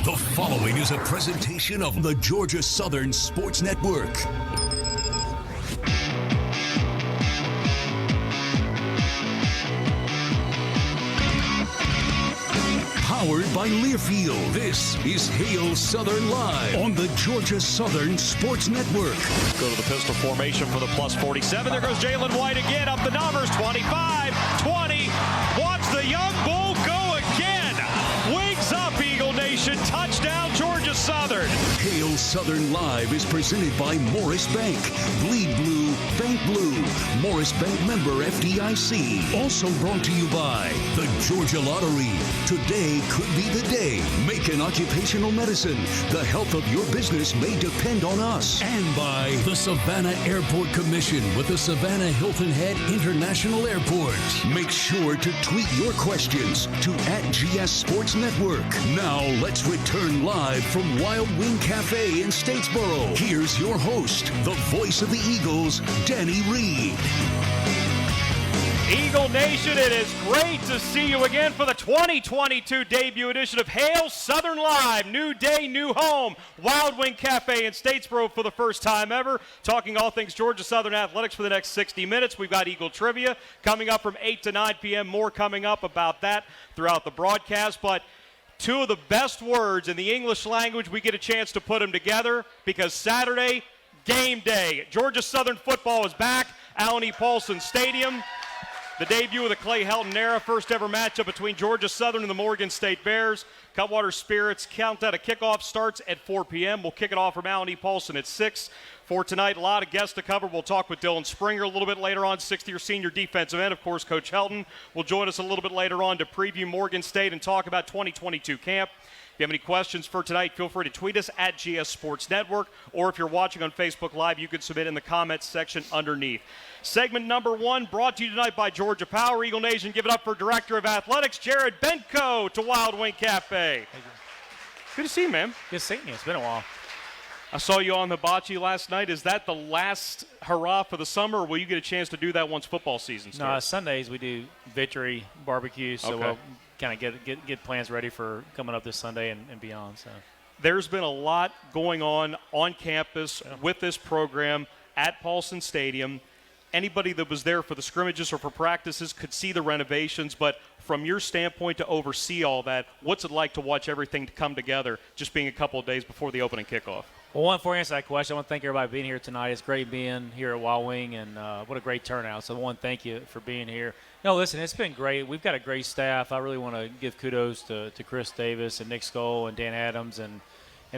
The following is a presentation of the Georgia Southern Sports Network. Powered by Learfield, this is Hail Southern Live on the Georgia Southern Sports Network. Go to the pistol formation for the plus 47. There goes Jalen White again, up the numbers, 25, 20. Watch the young bull go again. Wings up, Eagle Nation. Touchdown, Georgia Southern. Hail Southern Live is presented by Morris Bank. Bleed Blue, Bank Blue. Morris Bank member FDIC. Also brought to you by the Georgia Lottery. Today could be the day. Macon Occupational Medicine. The health of your business may depend on us. And by the Savannah Airport Commission with the Savannah Hilton Head International Airport. Make sure to tweet your questions to @GS Sports Network. Now let's return live from Wild Wing Cafe in Statesboro. Here's your host, the voice of the Eagles, Danny Reed. Eagle Nation, it is great to see you again for the 2022 debut edition of Hail Southern Live. New day, new home. Wild Wing Cafe in Statesboro for the first time ever. Talking all things Georgia Southern athletics for the next 60 minutes. We've got Eagle Trivia coming up from 8 to 9 p.m. More coming up about that throughout the broadcast. But two of the best words in the English language, we get a chance to put them together because Saturday, game day. Georgia Southern football is back. Alan E. Paulson Stadium. The debut of the Clay Helton era, first ever matchup between Georgia Southern and the Morgan State Bears. Cutwater Spirits countdown to kickoff starts at 4 p.m. We'll kick it off from Alan E. Paulson at 6. For tonight, a lot of guests to cover. We'll talk with Dylan Springer a little bit later on, sixth-year senior defensive end. Of course, Coach Helton will join us a little bit later on to preview Morgan State and talk about 2022 camp. If you have any questions for tonight, feel free to tweet us at GS Sports Network, or if you're watching on Facebook Live, you can submit in the comments section underneath. Segment number 1 brought to you tonight by Georgia Power. Eagle Nation, give it up for Director of Athletics, Jared Benko, to Wild Wing Cafe. Good to see you, man. Good seeing you. It's been a while. I saw you on Hibachi last night. Is that the last hurrah for the summer, or will you get a chance to do that once football season starts? No, Sundays we do Victory Barbecue, so Okay. we'll kind of get plans ready for coming up this Sunday and beyond. So There's been a lot going on campus with this program at Paulson Stadium. Anybody that was there for the scrimmages or for practices could see the renovations, but from your standpoint to oversee all that, what's it like to watch everything come together just being a couple of days before the opening kickoff? Well, before I answer that question, I want to thank everybody for being here tonight. It's great being here at Wild Wing, and what a great turnout. So I want to thank you for being here. No, listen, it's been great. We've got a great staff. I really want to give kudos to Chris Davis and Nick Skoll and Dan Adams and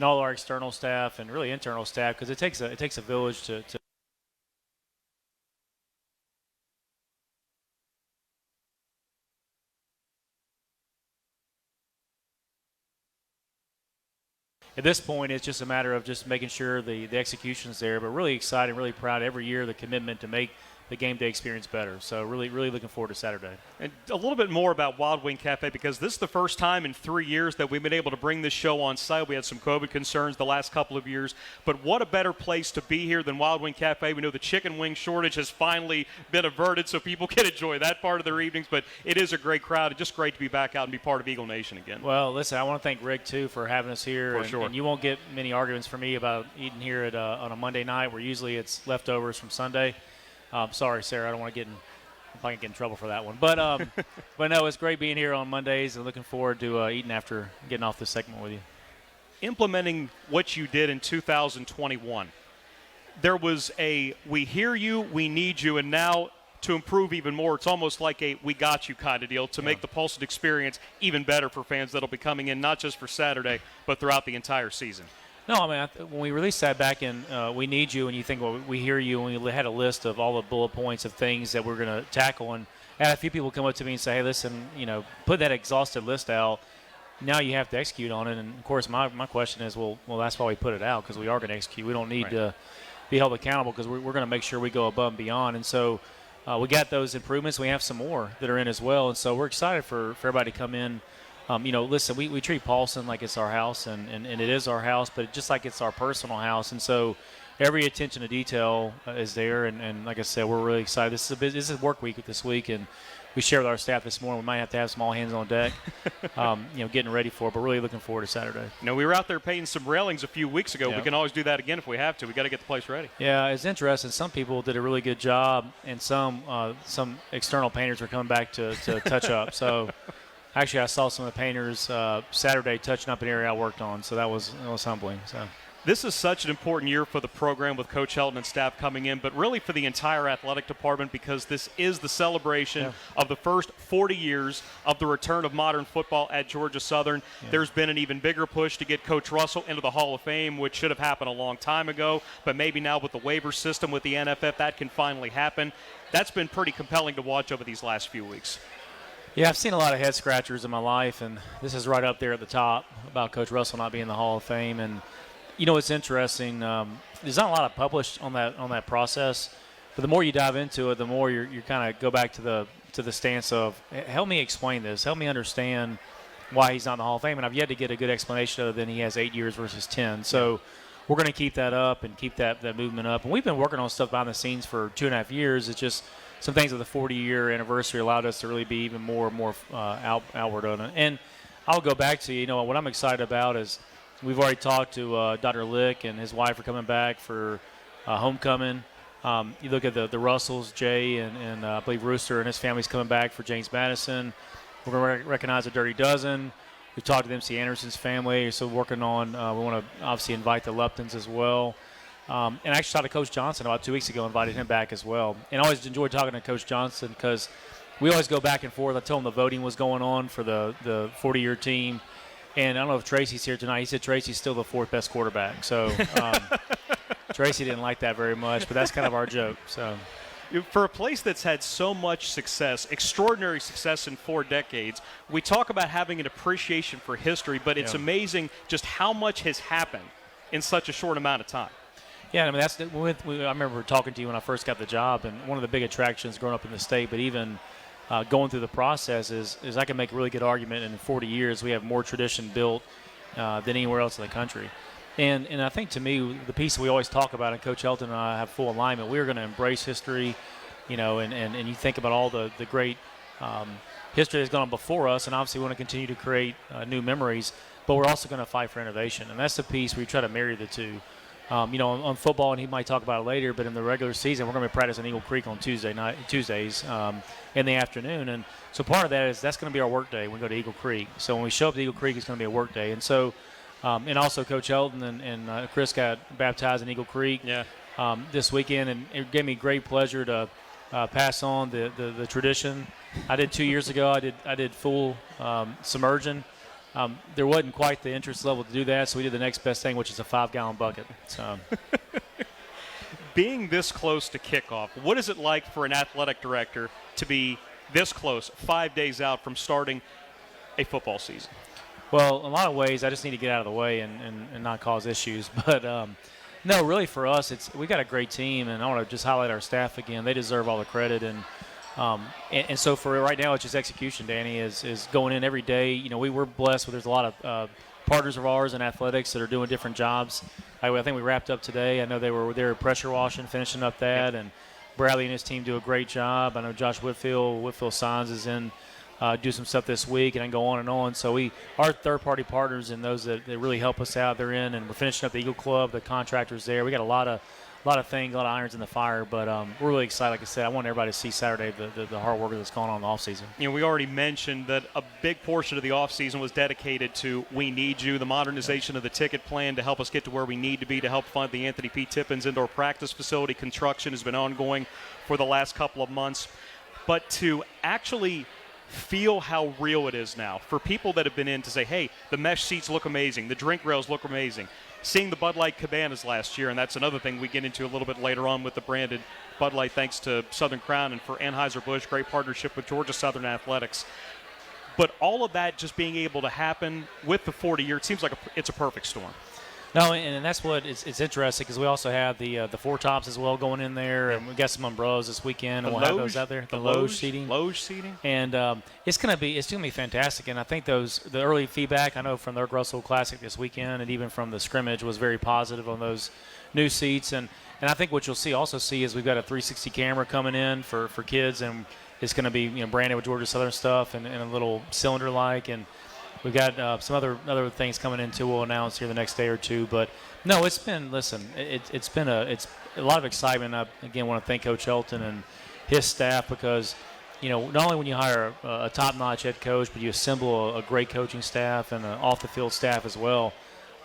all our external staff and really internal staff, because it takes a village to At this point, it's just a matter of just making sure the execution's there, but really excited, really proud every year, the commitment to make the game day experience better. So really, really looking forward to Saturday. And a little bit more about Wild Wing Cafe, because this is the first time in 3 years that we've been able to bring this show on site. We had some COVID concerns the last couple of years, but what a better place to be here than Wild Wing Cafe. We know the chicken wing shortage has finally been averted, so people can enjoy that part of their evenings, but it is a great crowd. It's just great to be back out and be part of Eagle Nation again. Well, listen, I want to thank Rick, too, for having us here. For sure. And you won't get many arguments from me about eating here on a Monday night, where usually it's leftovers from Sunday. Sorry, Sarah, I don't want to I'm probably going to get in trouble for that one. But but no, it's great being here on Mondays and looking forward to eating after getting off this segment with you. Implementing what you did in 2021, there was a we hear you, we need you, and now to improve even more, it's almost like a we got you kind of deal to make the Paulson experience even better for fans that'll be coming in, not just for Saturday, but throughout the entire season. No, I mean, when we released that back in We Need You, and you think, well, we hear you, and we had a list of all the bullet points of things that we're going to tackle, and I had a few people come up to me and say, hey, listen, put that exhaustive list out. Now you have to execute on it. And, of course, my question is, well, that's why we put it out, because we are going to execute. We don't need to be held accountable, because we're going to make sure we go above and beyond. And so we got those improvements. We have some more that are in as well. And so we're excited for everybody to come in. Listen, we treat Paulson like it's our house, and it is our house, but just like it's our personal house. And so every attention to detail is there. And like I said, we're really excited. This is work week this week, and we shared with our staff this morning. We might have to have some all hands on deck, getting ready for it. But really looking forward to Saturday. We were out there painting some railings a few weeks ago. Yeah. We can always do that again if we have to. We got to get the place ready. Yeah, it's interesting. Some people did a really good job, and some external painters are coming back to touch up. So actually, I saw some of the painters Saturday touching up an area I worked on. So that was humbling. So. This is such an important year for the program with Coach Helton and staff coming in, but really for the entire athletic department, because this is the celebration of the first 40 years of the return of modern football at Georgia Southern. Yeah. There's been an even bigger push to get Coach Russell into the Hall of Fame, which should have happened a long time ago, but maybe now with the waiver system with the NFF, that can finally happen. That's been pretty compelling to watch over these last few weeks. Yeah, I've seen a lot of head scratchers in my life, and this is right up there at the top about Coach Russell not being in the Hall of Fame. And it's interesting. There's not a lot of published on that process, but the more you dive into it, the more you kind of go back to the stance of, help me explain this, help me understand why he's not in the Hall of Fame. And I've yet to get a good explanation other than he has 8 years versus 10. So we're going to keep that up and keep that movement up. And we've been working on stuff behind the scenes for 2.5 years. It's just some things with the 40-year anniversary allowed us to really be even more outward on it. And I'll go back to what I'm excited about is, we've already talked to Dr. Lick and his wife are coming back for homecoming. You look at the Russells, Jay and I believe Rooster and his family's coming back for James Madison. We're going to recognize the Dirty Dozen. We've talked to MC Anderson's family, so working on we want to obviously invite the Luptons as well. And I actually talked to Coach Johnson about 2 weeks ago, invited him back as well. And I always enjoyed talking to Coach Johnson because we always go back and forth. I told him the voting was going on for the 40-year team. And I don't know if Tracy's here tonight. He said Tracy's still the fourth best quarterback. So Tracy didn't like that very much, but that's kind of our joke. So for a place that's had so much success, extraordinary success in 4 decades, we talk about having an appreciation for history, but it's amazing just how much has happened in such a short amount of time. Yeah, I mean, I remember talking to you when I first got the job, and one of the big attractions growing up in the state, but even going through the process is I can make a really good argument. In 40 years, we have more tradition built than anywhere else in the country. And I think, to me, the piece we always talk about, and Coach Helton and I have full alignment, we're going to embrace history, and you think about all the great history that's gone on before us, and obviously we want to continue to create new memories, but we're also going to fight for innovation. And that's the piece where you try to marry the two. On football, and he might talk about it later, but in the regular season, we're going to be practicing Eagle Creek on Tuesdays in the afternoon. And so part of that is that's going to be our work day when we go to Eagle Creek. So when we show up to Eagle Creek, it's going to be a work day. And so, and also Coach Helton and Chris got baptized in Eagle Creek this weekend, and it gave me great pleasure to pass on the tradition. I did 2 years ago. I did full submersion. There wasn't quite the interest level to do that, so we did the next best thing, which is a 5-gallon bucket. So, being this close to kickoff, what is it like for an athletic director to be this close, 5 days out from starting a football season? Well, in a lot of ways, I just need to get out of the way and not cause issues. But no, really for us, we got a great team, and I want to just highlight our staff again. They deserve all the credit, and so for right now, it's just execution. Danny is going in every day. We were blessed with there's a lot of partners of ours in athletics that are doing different jobs. I think we wrapped up today. I know they were pressure washing, finishing up that, and Bradley and his team do a great job. I know Josh Whitfield Signs is in do some stuff this week, and I can go on and on. So our third-party partners and those that really help us out, they're in, and we're finishing up the Eagle Club, the contractors there. We got a lot of things, a lot of irons in the fire, but we're really excited. Like I said, I want everybody to see Saturday the hard work that's going on in the offseason. We already mentioned that a big portion of the offseason was dedicated to We Need You, the modernization of the ticket plan to help us get to where we need to be to help fund the Anthony P. Tippins indoor practice facility. Construction has been ongoing for the last couple of months. But to actually feel how real it is now for people that have been in to say, hey, the mesh seats look amazing, the drink rails look amazing. Seeing the Bud Light cabanas last year, and that's another thing we get into a little bit later on with the branded Bud Light, thanks to Southern Crown and for Anheuser-Busch, great partnership with Georgia Southern Athletics. But all of that just being able to happen with the 40-year, it seems like it's a perfect storm. No, and that's what it's interesting because we also have the Four Tops as well going in there, and we got some umbrellas this weekend, and we'll have those out there. The Loge seating. And it's gonna be fantastic. And I think the early feedback I know from the Erk Russell Classic this weekend, and even from the scrimmage, was very positive on those new seats. And I think what you'll also see is we've got a 360 camera coming in for kids, and it's going to be branded with Georgia Southern stuff and a little cylinder like, and we've got some other things coming in too. We'll announce here the next day or two. But no, it's been it's a lot of excitement. I again want to thank Coach Helton and his staff, because not only when you hire a top-notch head coach, but you assemble a great coaching staff and an off-the-field staff as well.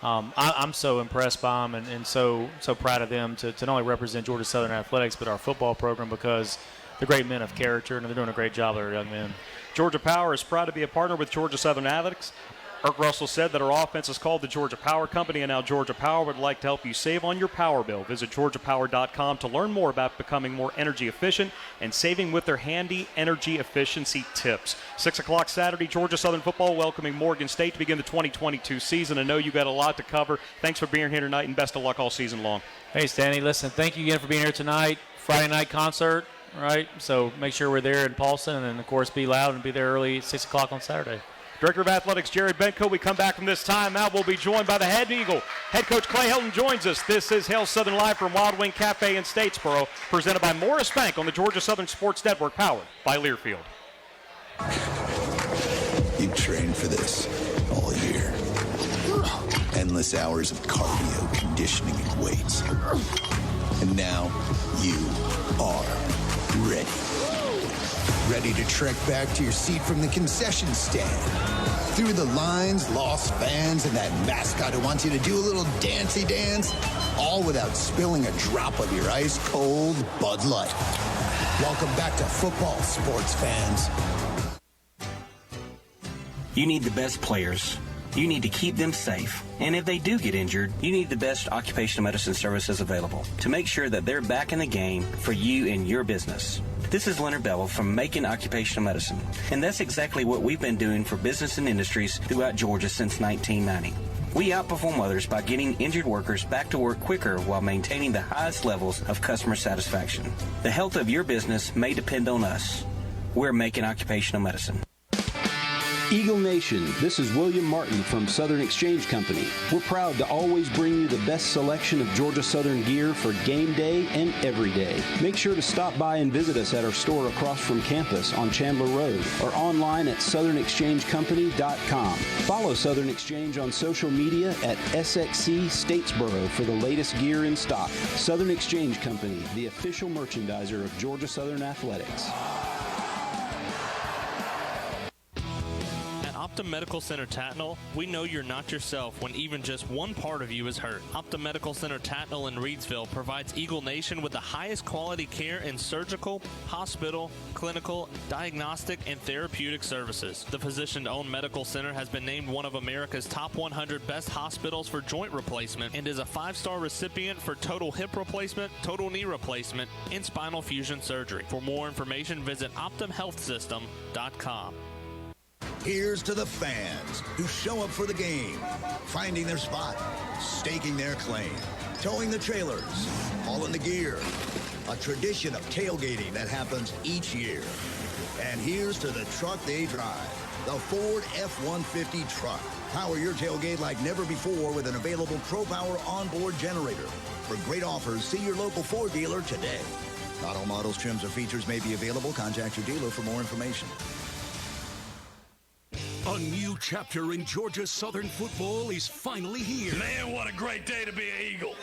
I'm so impressed by them and so proud of them to not only represent Georgia Southern athletics, but our football program, because they're great men of character and they're doing a great job. They're young men. Georgia Power is proud to be a partner with Georgia Southern Athletics. Irk Russell said that our offense is called the Georgia Power Company, and now Georgia Power would like to help you save on your power bill. Visit GeorgiaPower.com to learn more about becoming more energy efficient and saving with their handy energy efficiency tips. 6 o'clock Saturday, Georgia Southern football welcoming Morgan State to begin the 2022 season. I know you got a lot to cover. Thanks for being here tonight, and best of luck all season long. Hey, Stanley, listen, thank you again for being here tonight. Friday night concert, right? So make sure we're there in Paulson, and then, of course, be loud and be there early at 6 o'clock on Saturday. Director of Athletics Jared Benko. We come back from this timeout. We'll be joined by the head Eagle. Head coach Clay Helton joins us. This is Hail Southern Live from Wild Wing Cafe in Statesboro, presented by Morris Bank on the Georgia Southern Sports Network, powered by Learfield. You trained for this all year. Endless hours of cardio, conditioning, and weights. And now you are ready. Ready to trek back to your seat from the concession stand. Through the lines, lost fans, and that mascot who wants you to do a little dancey dance, all without spilling a drop of your ice-cold Bud Light. Welcome back to football, sports fans. You need the best players. You need to keep them safe. And if they do get injured, you need the best occupational medicine services available to make sure that they're back in the game for you and your business. This is Leonard Bevel from Macon Occupational Medicine, and that's exactly what we've been doing for business and industries throughout Georgia since 1990. We outperform others by getting injured workers back to work quicker while maintaining the highest levels of customer satisfaction. The health of your business may depend on us. We're Macon Occupational Medicine. Eagle Nation, this is William Martin from Southern Exchange Company. We're proud to always bring you the best selection of Georgia Southern gear for game day and every day. Make sure to stop by and visit us at our store across from campus on Chandler Road or online at southernexchangecompany.com. Follow Southern Exchange on social media at SXC Statesboro for the latest gear in stock. Southern Exchange Company, the official merchandiser of Georgia Southern Athletics. Optum Medical Center Tatnall, we know you're not yourself when even just one part of you is hurt. Optum Medical Center Tatnall in Reedsville provides Eagle Nation with the highest quality care in surgical, hospital, clinical, diagnostic, and therapeutic services. The physician-owned medical center has been named one of America's top 100 best hospitals for joint replacement and is a 5-star recipient for total hip replacement, total knee replacement, and spinal fusion surgery. For more information, visit OptumHealthSystem.com. Here's to the fans who show up for the game, finding their spot, staking their claim, towing the trailers, hauling the gear. A tradition of tailgating that happens each year. And here's to the truck they drive, the Ford F-150 truck. Power your tailgate like never before with an available ProPower onboard generator. For great offers, see your local Ford dealer today. Not all models, trims, or features may be available. Contact your dealer for more information. A new chapter in Georgia Southern football is finally here. Man, what a great day to be an Eagle.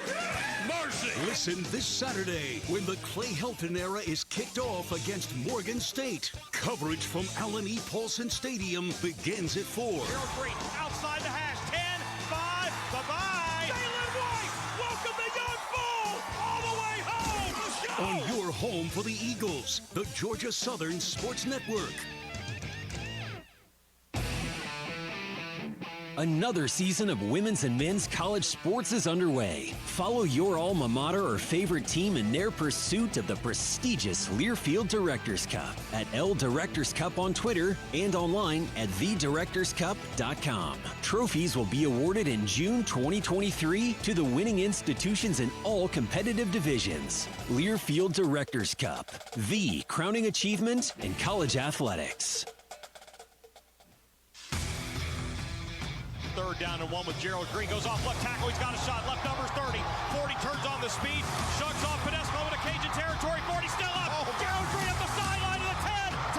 Mercy! Listen this Saturday when the Clay Helton era is kicked off against Morgan State. Coverage from Allen E. Paulson Stadium begins at 4. Gerald Green outside the hash. 10, 5, bye-bye. On Jalen White, welcome the young bull all the way home. Let's go! your home for the Eagles, the Georgia Southern Sports Network. Another season of women's and men's college sports is underway. Follow your alma mater or favorite team in their pursuit of the prestigious Learfield Directors Cup at L Directors Cup on Twitter and online at thedirectorscup.com. Trophies will be awarded in June 2023 to the winning institutions in all competitive divisions. Learfield Directors Cup, the crowning achievement in college athletics. 3rd down and 1 with Gerald Green. Goes off left tackle. He's got a shot. Left numbers 30. 40 turns on the speed. Shugs off Pedesco into Cajun territory. 40 still up. Gerald Green up the sideline to the 10.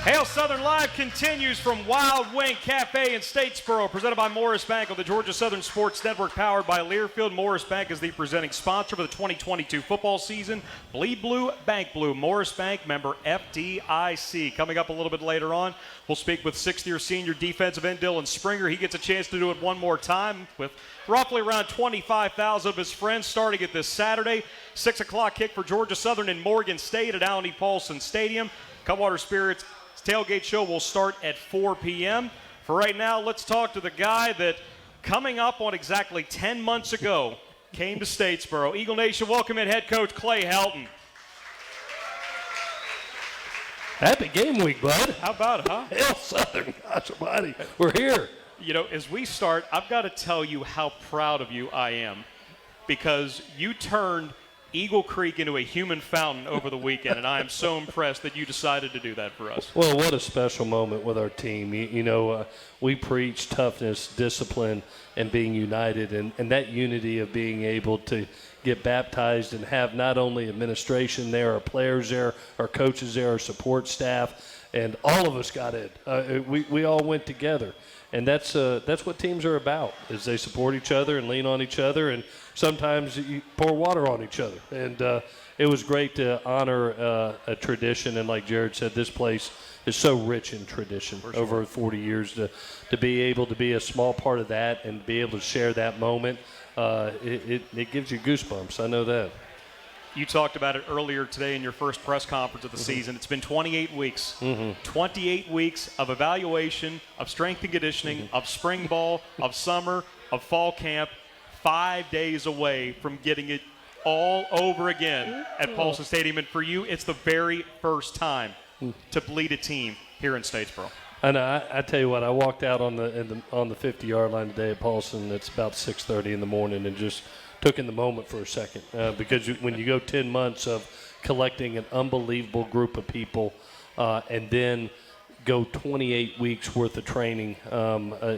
Hail Southern Live continues from Wild Wing Cafe in Statesboro, presented by Morris Bank on the Georgia Southern Sports Network, powered by Learfield. Morris Bank is the presenting sponsor for the 2022 football season. Bleed Blue, Bank Blue. Morris Bank, member FDIC. Coming up a little bit later on, we'll speak with sixth-year senior defensive end Dylan Springer. He gets a chance to do it one more time with roughly around 25,000 of his friends starting it this Saturday. 6 o'clock kick for Georgia Southern in Morgan State at Alan E. Paulson Stadium. Cutwater Spirits tailgate show will start at 4 p.m. For right now, let's talk to the guy that coming up on exactly 10 months ago came to Statesboro. Eagle Nation, welcome in head coach Clay Helton. Happy game week, bud. How about it, huh? Hail Southern, gosh almighty. We're here. You know, as we start, I've got to tell you how proud of you I am, because you turned Eagle Creek into a human fountain over the weekend, and I am so impressed that you decided to do that for us. Well, what a special moment with our team. We preach toughness, discipline, and being united, and that unity of being able to get baptized and have not only administration there, our players there, our coaches there, our support staff, and all of us got in. We all went together. And that's what teams are about, is they support each other and lean on each other, and sometimes you pour water on each other. And it was great to honor a tradition, and like Jared said, this place is so rich in tradition over 40 years. To be able to be a small part of that and be able to share that moment, it gives you goosebumps. I know that. You talked about it earlier today in your first press conference of the season. It's been 28 weeks. 28 weeks of evaluation, of strength and conditioning, of spring ball, of summer, of fall camp. 5 days away from getting it all over again at Paulson Stadium. And for you, it's the very first time to lead a team here in Statesboro. And I tell you what, I walked out on the 50-yard line today at Paulson. It's about 6:30 in the morning, and just took in the moment for a second, because when you go 10 months of collecting an unbelievable group of people, and then go 28 weeks worth of training,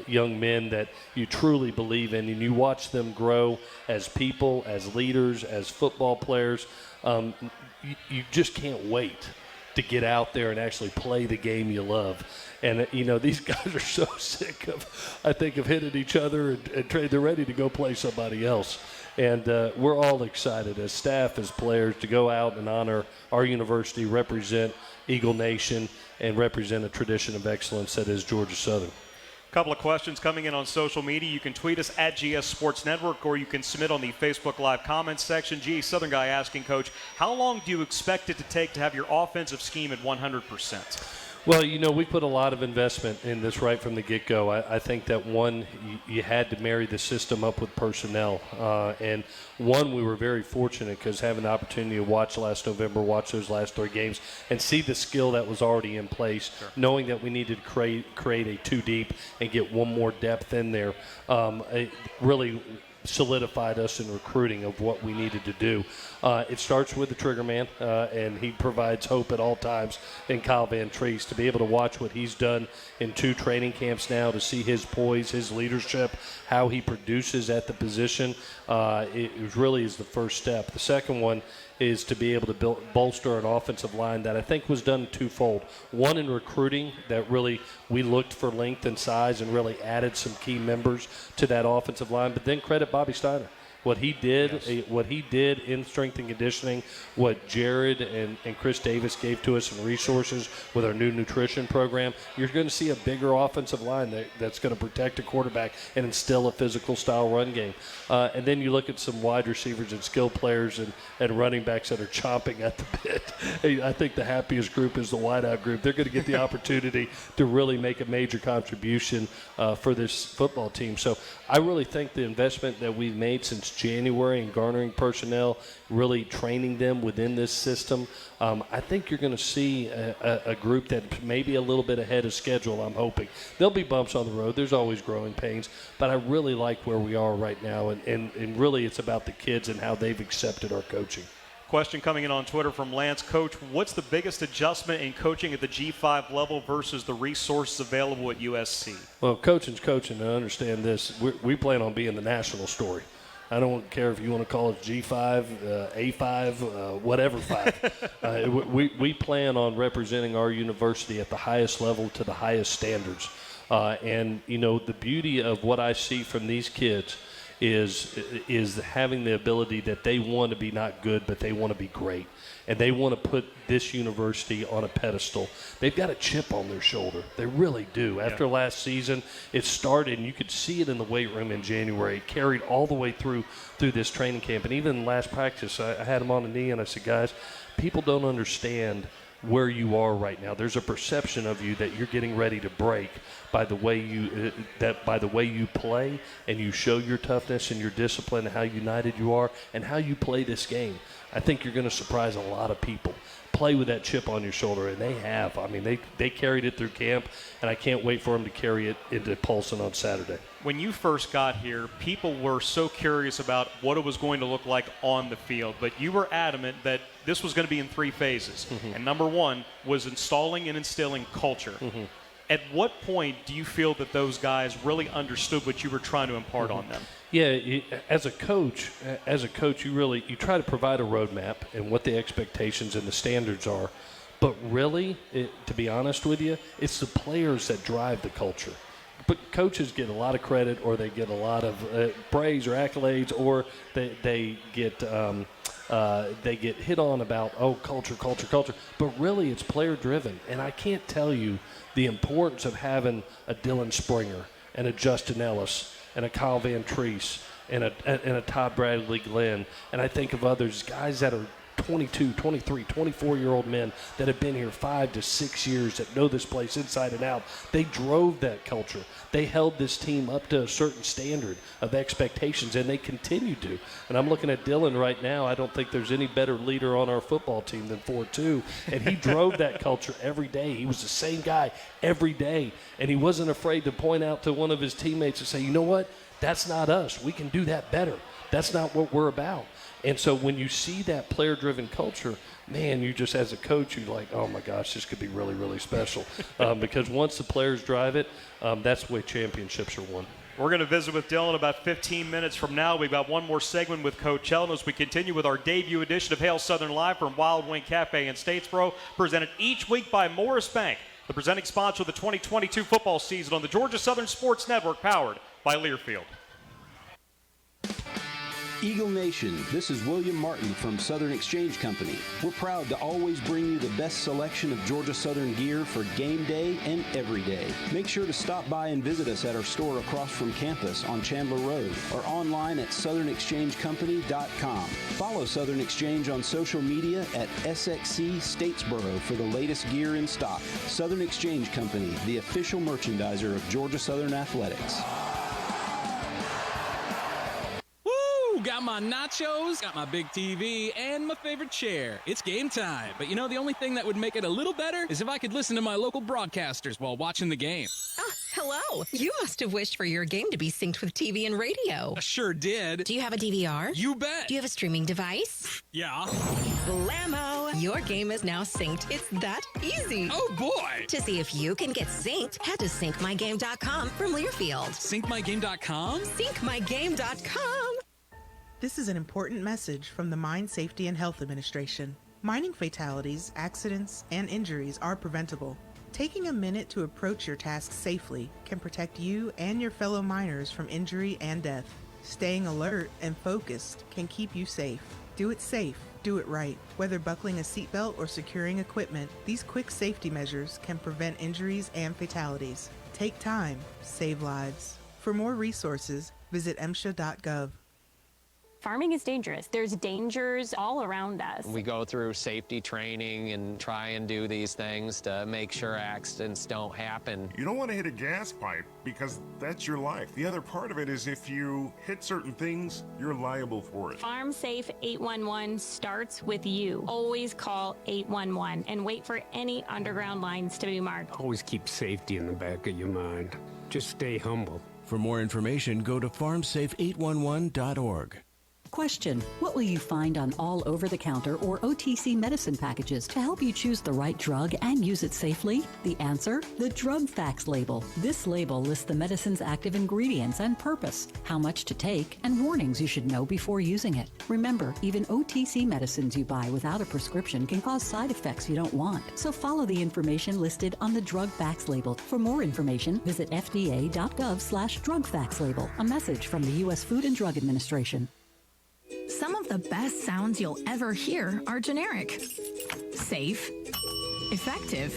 young men that you truly believe in, and you watch them grow as people, as leaders, as football players, you just can't wait to get out there and actually play the game you love. And, these guys are so sick of hitting each other, and they're ready to go play somebody else. And we're all excited as staff, as players, to go out and honor our university, represent Eagle Nation, and represent a tradition of excellence that is Georgia Southern. A couple of questions coming in on social media. You can tweet us at GS Sports Network, or you can submit on the Facebook Live comments section. GA Southern guy asking, Coach, how long do you expect it to take to have your offensive scheme at 100%? Well, we put a lot of investment in this right from the get-go. I think that, one, you had to marry the system up with personnel. And, one, we were very fortunate because having the opportunity to watch last November, watch those last 3 games, and see the skill that was already in place, knowing that we needed to create a 2-deep and get one more depth in there, it really solidified us in recruiting of what we needed to do. It starts with the trigger man, and he provides hope at all times in Kyle Van Treese. To be able to watch what he's done in 2 training camps now, to see his poise, his leadership, how he produces at the position, it really is the first step. The second one is to be able to bolster an offensive line that I think was done twofold. One, in recruiting, that really we looked for length and size and really added some key members to that offensive line. But then credit Bobby Steiner. What he did in strength and conditioning, what Jared and Chris Davis gave to us in resources with our new nutrition program, you're going to see a bigger offensive line that's going to protect a quarterback and instill a physical style run game. And then you look at some wide receivers and skill players and running backs that are chomping at the bit. I think the happiest group is the wideout group. They're going to get the opportunity to really make a major contribution for this football team. So I really think the investment that we've made since January in garnering personnel, really training them within this system, I think you're going to see a group that may be a little bit ahead of schedule, I'm hoping. There'll be bumps on the road. There's always growing pains. But I really like where we are right now, and really it's about the kids and how they've accepted our coaching. Question coming in on Twitter from Lance. Coach, what's the biggest adjustment in coaching at the G5 level versus the resources available at USC? Well, coaching's coaching, and understand this. We plan on being the national story. I don't care if you want to call it G5, A5, whatever 5. We plan on representing our university at the highest level to the highest standards. And, you know, the beauty of what I see from these kids is having the ability that they want to be not good, but they want to be great. And they want to put this university on a pedestal. They've got a chip on their shoulder. They really do. After last season, it started, and you could see it in the weight room in January. It carried all the way through this training camp. And even in last practice, I had them on the knee, and I said, guys, people don't understand where you are right now. There's a perception of you that you're getting ready to break by the way you play and you show your toughness and your discipline and how united you are and how you play this game. I think you're going to surprise a lot of people. Play with that chip on your shoulder, and they have. I mean, they carried it through camp, and I can't wait for them to carry it into Polson on Saturday. When you first got here, people were so curious about what it was going to look like on the field, but you were adamant that this was going to be in 3 phases. And number 1 was installing and instilling culture. At what point do you feel that those guys really understood what you were trying to impart on them? Yeah, as a coach, you try to provide a roadmap and what the expectations and the standards are. But really, to be honest with you, it's the players that drive the culture. But coaches get a lot of credit, or they get a lot of praise or accolades, or they get hit on about culture. But really, it's player driven, and I can't tell you the importance of having a Dylan Springer and a Justin Ellis and a Kyle Van Treese and a Todd Bradley Glenn, and I think of others, guys that are 22, 23, 24-year-old men that have been here 5 to 6 years, that know this place inside and out. They drove that culture. They held this team up to a certain standard of expectations, and they continue to. And I'm looking at Dylan right now. I don't think there's any better leader on our football team than 4-2, and he drove that culture every day. He was the same guy every day, and he wasn't afraid to point out to one of his teammates and say, you know what, that's not us. We can do that better. That's not what we're about. And so when you see that player-driven culture, man, you just, as a coach, you're like, oh, my gosh, this could be really, really special. Because once the players drive it, that's the way championships are won. We're going to visit with Dylan about 15 minutes from now. We've got one more segment with Coach Helton as we continue with our debut edition of Hail Southern Live from Wild Wing Cafe in Statesboro, presented each week by Morris Bank, the presenting sponsor of the 2022 football season on the Georgia Southern Sports Network, powered by Learfield. Eagle Nation, this is William Martin from Southern Exchange Company. We're proud to always bring you the best selection of Georgia Southern gear for game day and every day. Make sure to stop by and visit us at our store across from campus on Chandler Road or online at southernexchangecompany.com. Follow Southern Exchange on social media at SXC Statesboro for the latest gear in stock. Southern Exchange Company, the official merchandiser of Georgia Southern Athletics. Got my nachos, got my big TV, and my favorite chair. It's game time. But you know, the only thing that would make it a little better is if I could listen to my local broadcasters while watching the game. Oh, hello. You must have wished for your game to be synced with TV and radio. I sure did. Do you have a DVR? You bet. Do you have a streaming device? Yeah. Blammo! Your game is now synced. It's that easy. Oh, boy. To see if you can get synced, head to syncmygame.com from Learfield. Syncmygame.com? Syncmygame.com. This is an important message from the Mine Safety and Health Administration. Mining fatalities, accidents, and injuries are preventable. Taking a minute to approach your task safely can protect you and your fellow miners from injury and death. Staying alert and focused can keep you safe. Do it safe. Do it right. Whether buckling a seatbelt or securing equipment, these quick safety measures can prevent injuries and fatalities. Take time. Save lives. For more resources, visit MSHA.gov. Farming is dangerous. There's dangers all around us. We go through safety training and try and do these things to make sure accidents don't happen. You don't want to hit a gas pipe because that's your life. The other part of it is if you hit certain things, you're liable for it. Farm Safe 811 starts with you. Always call 811 and wait for any underground lines to be marked. Always keep safety in the back of your mind. Just stay humble. For more information, go to farmsafe811.org. Question: what will you find on all over-the-counter or OTC medicine packages to help you choose the right drug and use it safely? The answer: the Drug Facts label. This label lists the medicine's active ingredients and purpose, how much to take, and warnings you should know before using it. Remember, even OTC medicines you buy without a prescription can cause side effects you don't want. So follow the information listed on the Drug Facts label. For more information, visit fda.gov/Drug Facts label. A message from the U.S. Food and Drug Administration. Some of the best sounds you'll ever hear are generic, safe, effective,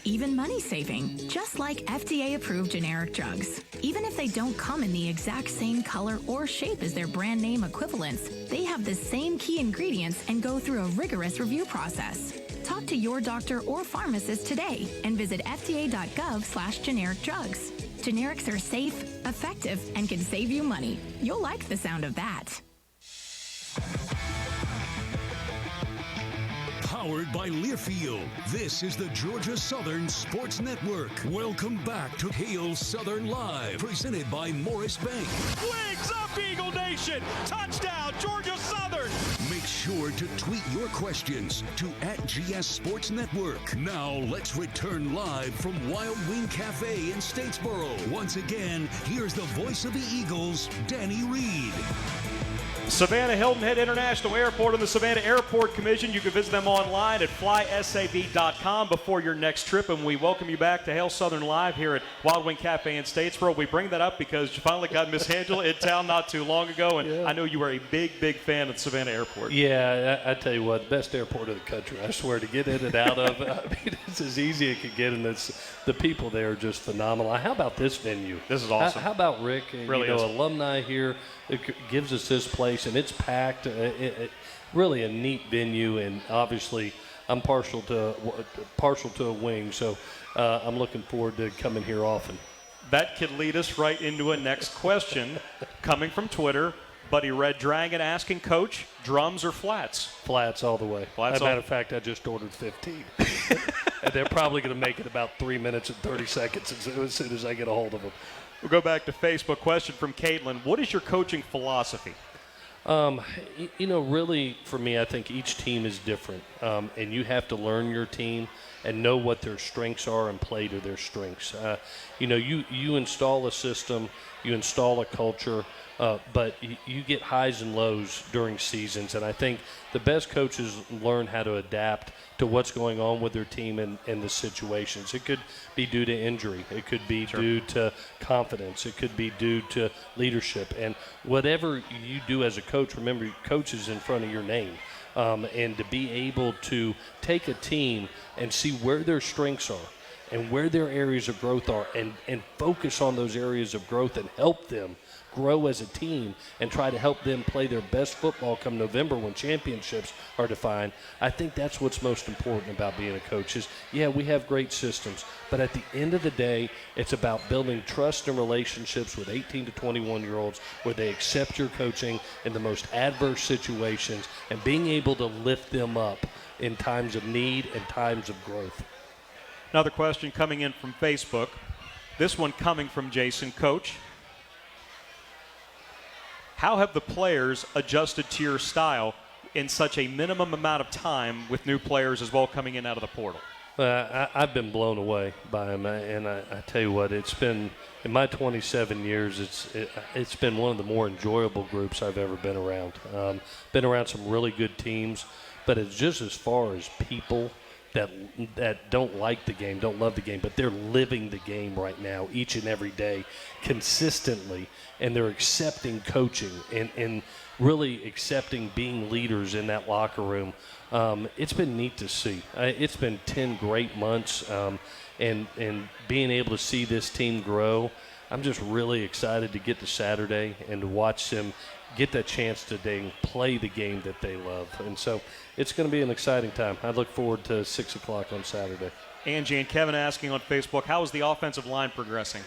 even money-saving, just like FDA-approved generic drugs. Even if they don't come in the exact same color or shape as their brand name equivalents, they have the same key ingredients and go through a rigorous review process. Talk to your doctor or pharmacist today and visit fda.gov/generic drugs. Generics are safe, effective, and can save you money. You'll like the sound of that. Powered by Learfield, this is the Georgia Southern Sports Network. Welcome back to Hail Southern Live, presented by Morris Bank. Legs up, Eagle Nation! Touchdown, Georgia Southern! Make sure to tweet your questions to @GS Sports Network. Now let's return live from Wild Wing Cafe in Statesboro. Once again, here's the voice of the Eagles, Danny Reed. Savannah Hilton Head International Airport and the Savannah Airport Commission. You can visit them online at flysav.com before your next trip. And we welcome you back to Hail Southern Live here at Wild Wing Cafe in Statesboro. We bring that up because you finally got Miss Angela in town not too long ago. And I know you were a big, big fan of the Savannah Airport. Yeah, I tell you what, best airport in the country. I swear, to get in and out of. I mean, it's as easy as it could get. And the people there are just phenomenal. How about this venue? This is awesome. How about Rick? Really is. Alumni here. It gives us this place, and it's packed. Really a neat venue, and obviously I'm partial to a wing, so I'm looking forward to coming here often. That could lead us right into a next question coming from Twitter. Buddy Red Dragon asking, Coach, drums or flats? Flats all the way. As a matter of fact, I just ordered 15. And they're probably going to make it about 3 minutes and 30 seconds as soon as I get a hold of them. We'll go back to Facebook. Question from Caitlin. What is your coaching philosophy? Really, for me, I think each team is different. And you have to learn your team and know what their strengths are and play to their strengths. You install a system, you install a culture, but you get highs and lows during seasons. And I think the best coaches learn how to adapt to what's going on with their team and the situations. It could be due to injury. It could be due to confidence. It could be due to leadership. And whatever you do as a coach, remember, coach is in front of your name. And to be able to take a team and see where their strengths are and where their areas of growth are and focus on those areas of growth and help them grow as a team and try to help them play their best football come November when championships are defined. I think that's what's most important about being a coach is, we have great systems, but at the end of the day, it's about building trust and relationships with 18 to 21-year-olds where they accept your coaching in the most adverse situations and being able to lift them up in times of need and times of growth. Another question coming in from Facebook. This one coming from Jason. Coach, how have the players adjusted to your style in such a minimum amount of time with new players as well coming in out of the portal? I've been blown away by them, and I tell you what, it's been, in my 27 years, it's been one of the more enjoyable groups I've ever been around. Been around some really good teams, but it's just as far as people that don't like the game, don't love the game, but they're living the game right now each and every day consistently, and they're accepting coaching and really accepting being leaders in that locker room. It's been neat to see. It's been 10 great months, and being able to see this team grow, I'm just really excited to get to Saturday and to watch them get that chance to play the game that they love. And so it's going to be an exciting time. I look forward to 6 o'clock on Saturday. Angie and Kevin asking on Facebook, how is the offensive line progressing?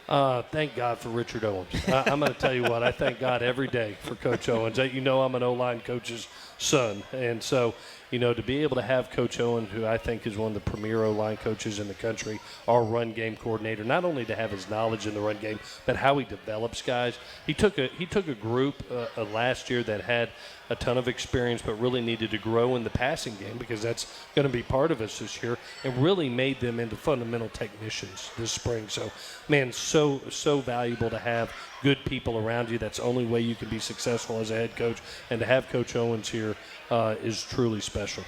Thank God for Richard Owens. I'm going to tell you what, I thank God every day for Coach Owens. I'm an O-line coach's son. And so, to be able to have Coach Owen, who I think is one of the premier O-line coaches in the country, our run game coordinator, not only to have his knowledge in the run game, but how he develops guys. He took a group last year that had a ton of experience but really needed to grow in the passing game, because that's going to be part of us this year, and really made them into fundamental technicians this spring. So, man, so valuable to have good people around you. That's the only way you can be successful as a head coach, and to have Coach Owens here is truly special.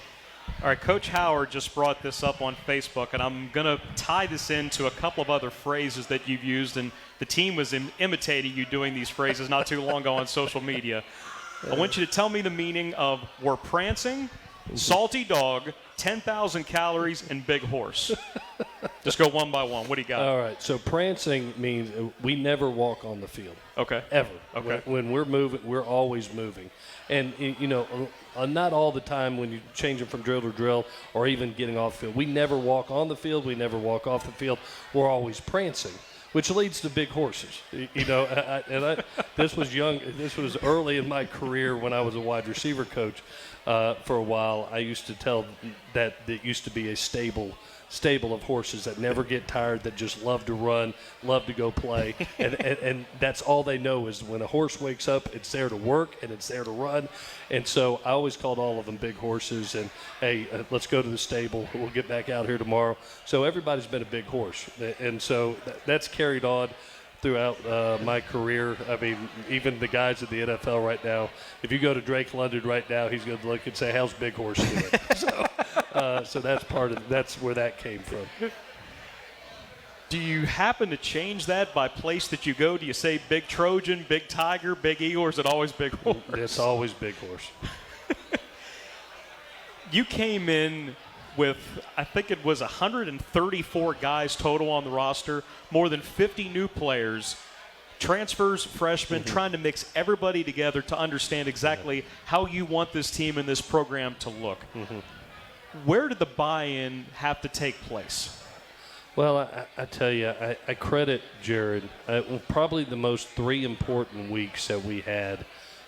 All right, Coach Howard just brought this up on Facebook, and I'm going to tie this into a couple of other phrases that you've used, and the team was imitating you doing these phrases not too long ago on social media. I want you to tell me the meaning of "we're prancing," "salty dog," 10,000 calories, and "big horse." Just go one by one. What do you got? All right. So prancing means we never walk on the field. Okay. Ever. Okay. When we're moving, we're always moving. And, not all the time when you change it from drill to drill or even getting off the field. We never walk on the field. We never walk off the field. We're always prancing, which leads to big horses. This was young. This was early in my career when I was a wide receiver coach. For a while, I used to tell that it used to be a stable of horses that never get tired, that just love to run, love to go play, and that's all they know is when a horse wakes up, it's there to work and it's there to run. And so I always called all of them big horses, and hey, let's go to the stable. We'll get back out here tomorrow. So everybody's been a big horse, and so that's carried on throughout my career. I mean, even the guys at the NFL right now, if you go to Drake London right now, he's going to look and say, "How's Big Horse doing?" So that's where that came from. Do you happen to change that by place that you go? Do you say Big Trojan, Big Tiger, Big Eagle, or is it always Big Horse? It's always Big Horse. You came in with, I think it was 134 guys total on the roster, more than 50 new players, transfers, freshmen, trying to mix everybody together to understand exactly how you want this team and this program to look. Where did the buy-in have to take place? Well, I tell you, I credit Jared. Probably the most three important weeks that we had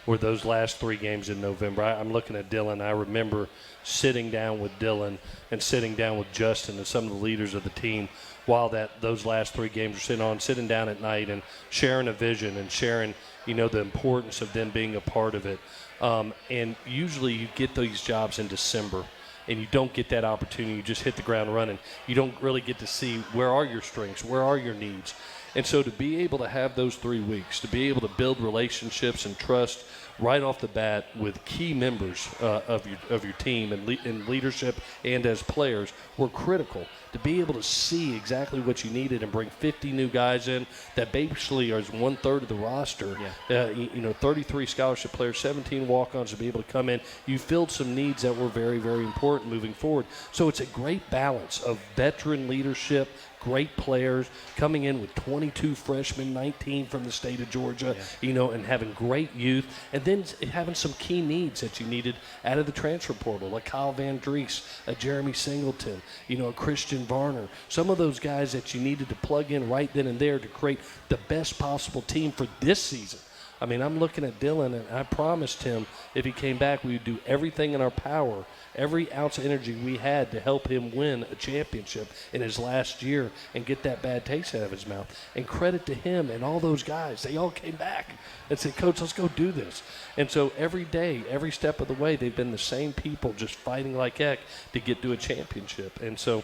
were those last 3 games in November. I'm looking at Dylan. I remember sitting down with Dylan and sitting down with Justin and some of the leaders of the team while those last 3 games were sitting down at night and sharing a vision and sharing, the importance of them being a part of it. And usually you get these jobs in December, and you don't get that opportunity. You just hit the ground running. You don't really get to see where are your strengths, where are your needs. And so to be able to have those 3 weeks, to be able to build relationships and trust right off the bat with key members of your team and leadership and as players were critical. To be able to see exactly what you needed and bring 50 new guys in that basically is 1/3 of the roster. 33 scholarship players, 17 walk-ons to be able to come in. You filled some needs that were very, very important moving forward. So it's a great balance of veteran leadership, great players coming in with 22 freshmen, 19 from the state of Georgia, and having great youth, and then having some key needs that you needed out of the transfer portal, like Kyle Van Dries, a Jeremy Singleton, a Christian Varner, some of those guys that you needed to plug in right then and there to create the best possible team for this season. I mean, I'm looking at Dylan, and I promised him if he came back, we would do everything in our power, every ounce of energy we had to help him win a championship in his last year and get that bad taste out of his mouth. And credit to him and all those guys. They all came back and said, "Coach, let's go do this." And so every day, every step of the way, they've been the same people just fighting like heck to get to a championship. And so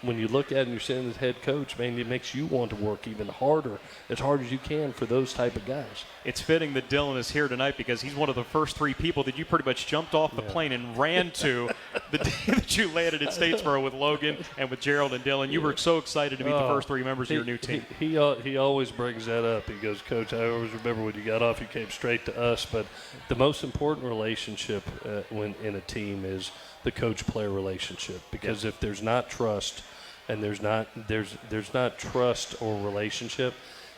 when you look at it and you're sitting as head coach, man, it makes you want to work even harder, as hard as you can for those type of guys. It's fitting that Dylan is here tonight because he's one of the first 3 people that you pretty much jumped off the plane and ran to the day that you landed at Statesboro with Logan and with Gerald and Dylan. You were so excited to meet the first 3 members of your new team. He always brings that up. He goes, "Coach, I always remember when you got off, you came straight to us." But the most important relationship when in a team is the coach-player relationship, because if there's not trust and there's not trust or relationship,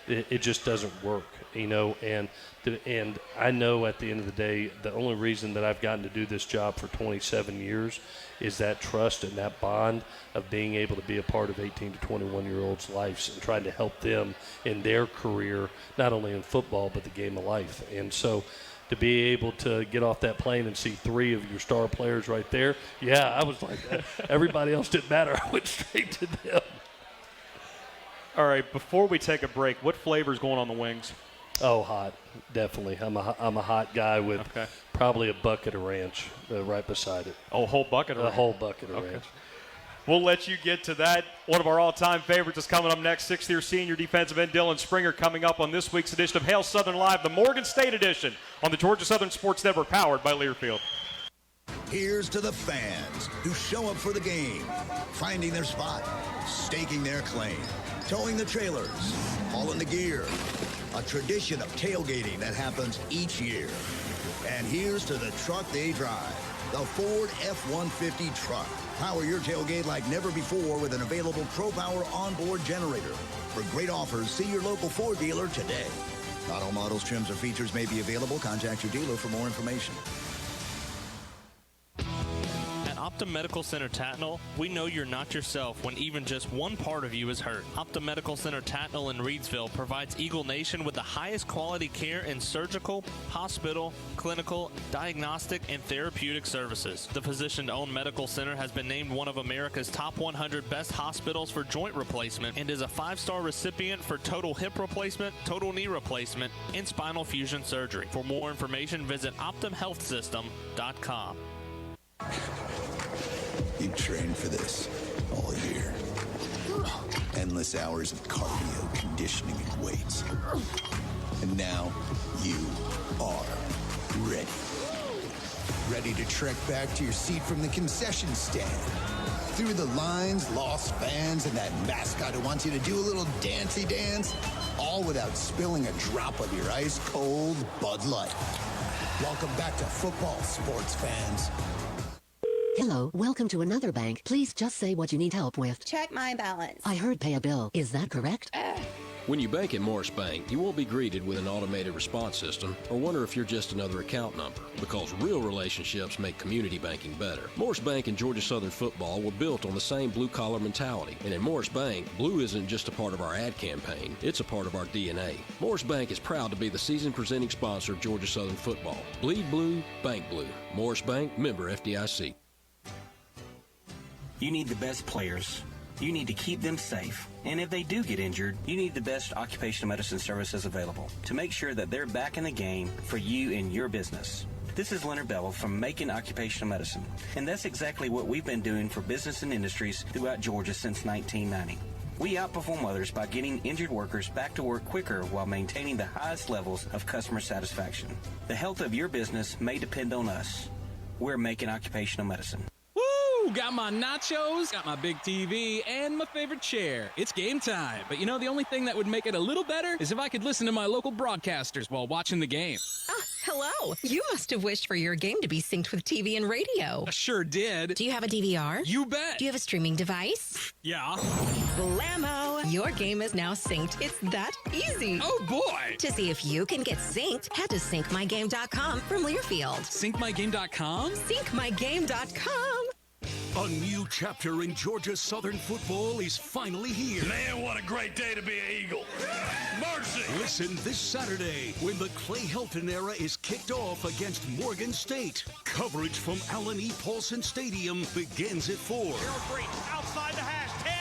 it just doesn't work, and I know at the end of the day, the only reason that I've gotten to do this job for 27 years is that trust and that bond of being able to be a part of 18 to 21-year-olds' lives and trying to help them in their career, not only in football but the game of life. And so to be able to get off that plane and see 3 of your star players right there, yeah, I was like, everybody else didn't matter. I went straight to them. All right, before we take a break, what flavor is going on the wings? Oh, hot, definitely. I'm a hot guy with probably a bucket of ranch right beside it. Oh, a whole bucket of ranch? A whole bucket of ranch. We'll let you get to that. One of our all-time favorites is coming up next. 6th-year senior defensive end Dylan Springer coming up on this week's edition of Hail Southern Live, the Morgan State edition on the Georgia Southern Sports Network, powered by Learfield. Here's to the fans who show up for the game, finding their spot, staking their claim, towing the trailers, hauling the gear. A tradition of tailgating that happens each year. And here's to the truck they drive, the Ford F-150 truck. Power your tailgate like never before with an available ProPower onboard generator. For great offers, see your local Ford dealer today. Not all models, trims, or features may be available. Contact your dealer for more information. Optum Medical Center Tatnall, we know you're not yourself when even just one part of you is hurt. Optum Medical Center Tatnall in Reedsville provides Eagle Nation with the highest quality care in surgical, hospital, clinical, diagnostic, and therapeutic services. The physician-owned medical center has been named one of America's top 100 best hospitals for joint replacement and is a 5-star recipient for total hip replacement, total knee replacement, and spinal fusion surgery. For more information, visit OptumHealthSystem.com. You've trained for this all year. Endless hours of cardio, conditioning, and weights. And now you are ready. Ready to trek back to your seat from the concession stand. Through the lines, lost fans, and that mascot who wants you to do a little dancey dance. All without spilling a drop of your ice-cold Bud Light. Welcome back to football, sports fans. Hello, welcome to another bank. Please just say what you need help with. Check my balance. I heard pay a bill. Is that correct? When you bank at Morris Bank, you won't be greeted with an automated response system or wonder if you're just another account number, because real relationships make community banking better. Morris Bank and Georgia Southern football were built on the same blue-collar mentality. And at Morris Bank, blue isn't just a part of our ad campaign, it's a part of our DNA. Morris Bank is proud to be the season presenting sponsor of Georgia Southern football. Bleed blue, bank blue. Morris Bank, member FDIC. You need the best players. You need to keep them safe. And if they do get injured, you need the best occupational medicine services available to make sure that they're back in the game for you and your business. This is Leonard Bevel from Macon Occupational Medicine, and that's exactly what we've been doing for business and industries throughout Georgia since 1990. We outperform others by getting injured workers back to work quicker while maintaining the highest levels of customer satisfaction. The health of your business may depend on us. We're Macon Occupational Medicine. Got my nachos, got my big TV, and my favorite chair. It's game time. But you know, the only thing that would make it a little better is if I could listen to my local broadcasters while watching the game. Hello. You must have wished for your game to be synced with TV and radio. I sure did. Do you have a DVR? You bet. Do you have a streaming device? Yeah. Blammo! Your game is now synced. It's that easy. Oh, boy. To see if you can get synced, head to syncmygame.com from Learfield. Syncmygame.com? Syncmygame.com. A new chapter in Georgia Southern football is finally here. Man, what a great day to be an Eagle. Mercy! Listen this Saturday when the Clay Helton era is kicked off against Morgan State. Coverage from Allen E. Paulson Stadium begins at 4. Harold Green outside the hash. 10,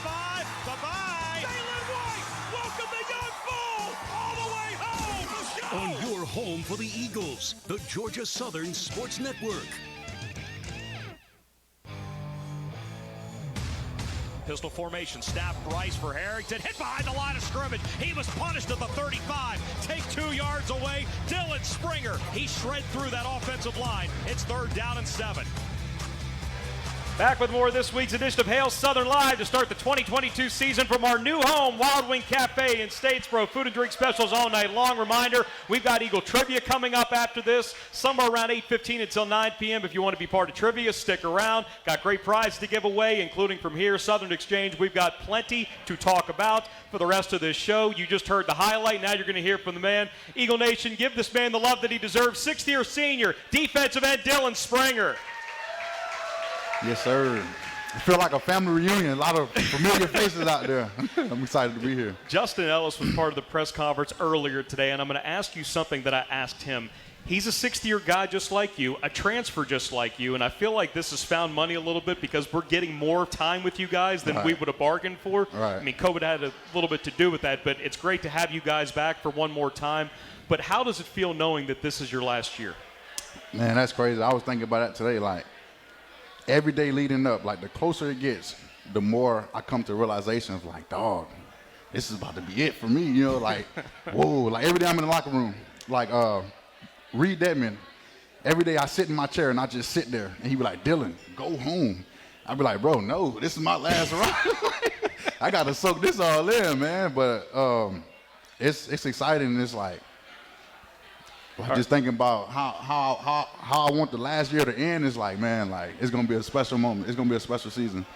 5, bye-bye. Jalen White, welcome to Young Bull. All the way home. Let's go! On your home for the Eagles, the Georgia Southern Sports Network. Pistol formation, snap, Bryce for Harrington, hit behind the line of scrimmage. He was punished at the 35. Take 2 yards away. Dylan Springer, he shred through that offensive line. It's 3rd down and 7. Back with more of this week's edition of Hail Southern Live to start the 2022 season from our new home, Wild Wing Cafe in Statesboro. Food and drink specials all night long. Reminder, we've got Eagle Trivia coming up after this, somewhere around 8:15 until 9 p.m. If you want to be part of trivia, stick around. Got great prizes to give away, including from here, Southern Exchange. We've got plenty to talk about for the rest of this show. You just heard the highlight. Now you're going to hear from the man. Eagle Nation, give this man the love that he deserves. 6th-year senior, defensive end Dylan Springer. Yes, sir. I feel like a family reunion. A lot of familiar faces out there. I'm excited to be here. Justin Ellis was part of the press conference earlier today, and I'm going to ask you something that I asked him He's a sixth-year guy just like you, a transfer just like you, and I feel like this has found money a little bit because we're getting more time with you guys than we would have bargained for. Right. I mean, COVID had a little bit to do with that, but it's great to have you guys back for one more time. But how does it feel knowing that this is your last year? Man, that's crazy. I was thinking about that today. Like, every day leading up, like, the closer it gets, the more I come to realization of, like, dog, this is about to be it for me. You know, like, whoa. Like, every day I'm in the locker room, like, Reed Dedman, every day I sit in my chair and I just sit there, and he'd be like, Dylan, go home. I'd be like, bro, no, this is my last ride. I got to soak this all in, man. But it's exciting, and it's like, just thinking about how I want the last year to end is like, man, like, it's going to be a special moment. It's going to be a special season.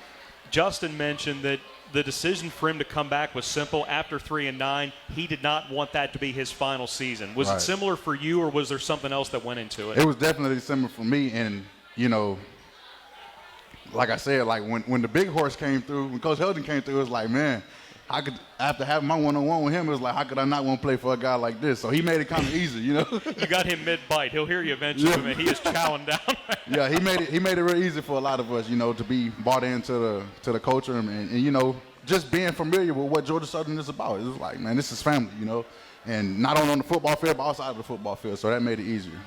Justin mentioned that the decision for him to come back was simple. After 3-9, he did not want that to be his final season. Was it similar for you, or was there something else that went into it? It was definitely similar for me. And, you know, like I said, like when the big horse came through, when Coach Helton came through, it was like, man, I could, after having my one-on-one with him, it was like, how could I not want to play for a guy like this? So he made it kind of easy, you know. You got him mid-bite. He'll hear you eventually, Yeah. man. He is chowing down. Yeah, he made it real easy for a lot of us, you know, to be bought into the culture and you know, just being familiar with what Georgia Southern is about. It was like, man, this is family, you know, and not only on the football field, but outside of the football field. So that made it easier.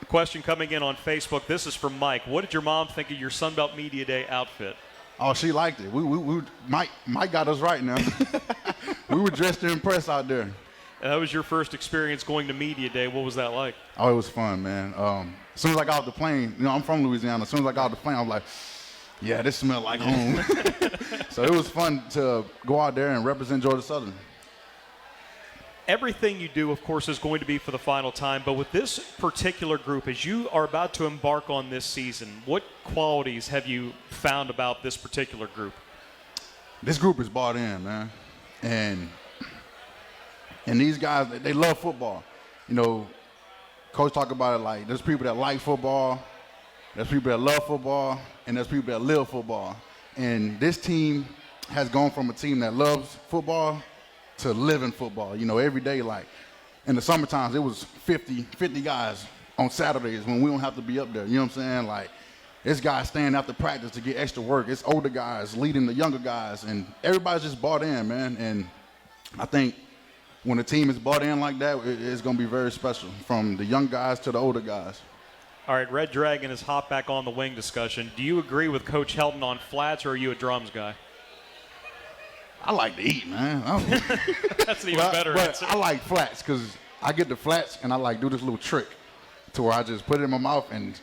Question coming in on Facebook. This is from Mike. What did your mom think of your Sunbelt Media Day outfit? Oh, she liked it. Mike got us right now. We were dressed to impress out there. That was your first experience going to Media Day. What was that like? Oh, it was fun, man. As soon as I got off the plane, you know, I'm from Louisiana. As soon as I got off the plane, I was like, yeah, this smells like home. So it was fun to go out there and represent Georgia Southern. Everything you do, of course, is going to be for the final time. But with this particular group, as you are about to embark on this season, what qualities have you found about this particular group? This group is bought in, man. And these guys, they love football. You know, Coach talked about it like there's people that like football, there's people that love football, and there's people that live football. And this team has gone from a team that loves football to living football. You know, every day, like in the summertime, it was 50 guys on Saturdays when we don't have to be up there. You know what I'm saying? Like, it's guys staying after practice to get extra work. It's older guys leading the younger guys, and everybody's just bought in, man. And I think when a team is bought in like that, it's going to be very special, from the young guys to the older guys. All right, Red Dragon has hopped back on the wing discussion. Do you agree with Coach Helton on flats, or are you a drums guy? I like to eat, man. That's an even better answer. I like flats because I get the flats and I like do this little trick to where I just put it in my mouth and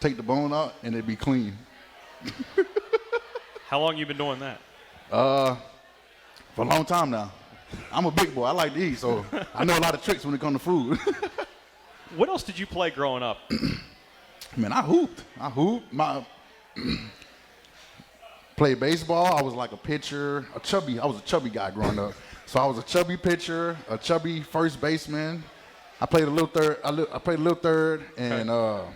take the bone out and it'd be clean. How long you been doing that? For a long time now. I'm a big boy. I like to eat, so I know a lot of tricks when it comes to food. What else did you play growing up? Man, I hooped. Played baseball. I was like a pitcher, I was a chubby guy growing up. So I was a chubby pitcher, a chubby first baseman. I played a little third. I played a little third, and I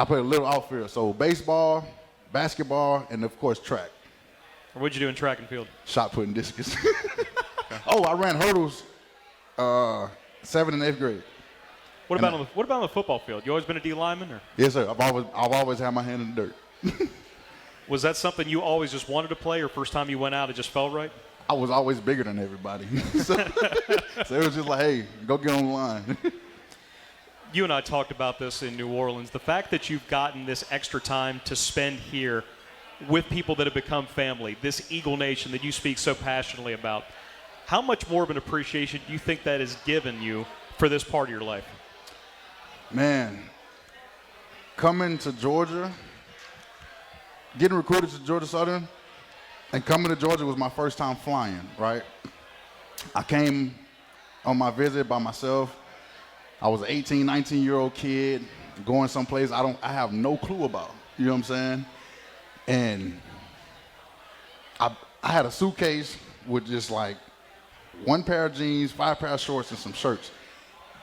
played a little outfield. So baseball, basketball, and of course track. What'd you do in track and field? Shot put and discus. Oh, I ran hurdles 7th and 8th grade. What about on the football field? You always been a D lineman, or? Yes, sir. I've always had my hand in the dirt. Was that something you always just wanted to play, or first time you went out, it just felt right? I was always bigger than everybody. so it was just like, hey, go get on the line. You and I talked about this in New Orleans. The fact that you've gotten this extra time to spend here with people that have become family, this Eagle Nation that you speak so passionately about, how much more of an appreciation do you think that has given you for this part of your life? Man, coming to Georgia, getting recruited to Georgia Southern, and coming to Georgia was my first time flying, right? I came on my visit by myself. I was an 18, 19-year-old kid going someplace I have no clue about. You know what I'm saying? And I had a suitcase with just like one pair of jeans, 5 pair of shorts, and some shirts.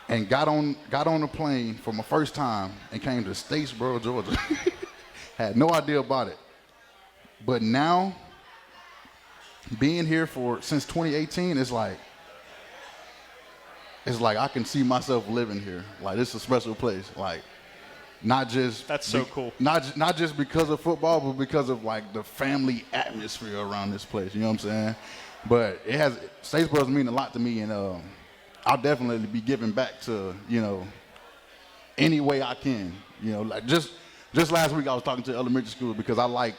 And got on the plane for my first time and came to Statesboro, Georgia. Had no idea about it. But now, being here since 2018, it's like, it's like I can see myself living here. Like, this is a special place. Like, not just that's so cool. Not just because of football, but because of like the family atmosphere around this place. You know what I'm saying? But it has Statesboro mean a lot to me, and I'll definitely be giving back to any way I can. Like just last week I was talking to elementary school because I like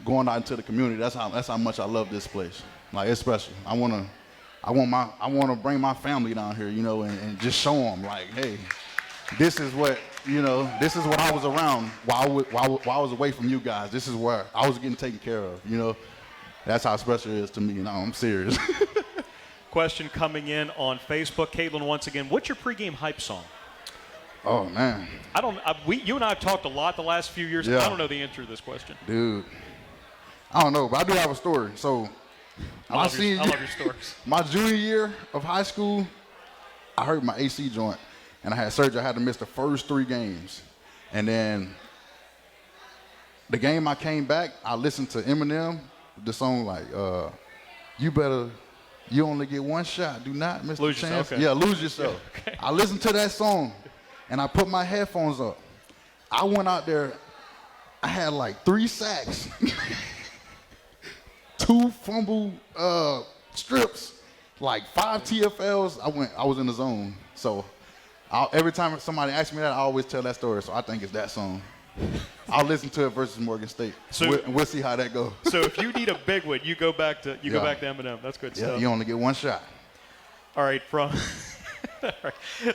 going out into the community. That's how much I love this place. Like, it's special. I want to bring my family down here, and just show them like, hey, this is what I was around while I was away from you guys. This is where I was getting taken care of. That's how special it is to me. I'm serious. Question coming in on Facebook. Caitlin, once again, what's your pregame hype song? Oh, man. You and I have talked a lot the last few years. Yeah. I don't know the answer to this question. Dude, I don't know, but I do have a story. So, I love your stories. My junior year of high school, I hurt my AC joint, and I had surgery. I had to miss the first 3 games. And then the game I came back, I listened to Eminem, the song like, you only get one shot. Do not miss the chance. Okay. Yeah, lose yourself. Yeah, okay. I listened to that song, and I put my headphones up. I went out there. I had like 3 sacks, 2 fumble strips, like 5 TFLs. I was in the zone. So every time somebody asks me that, I always tell that story. So I think it's that song. I'll listen to it versus Morgan State. So we'll see how that goes. So if you need a big one, you go back to Eminem. That's good stuff. You only get one shot. All right,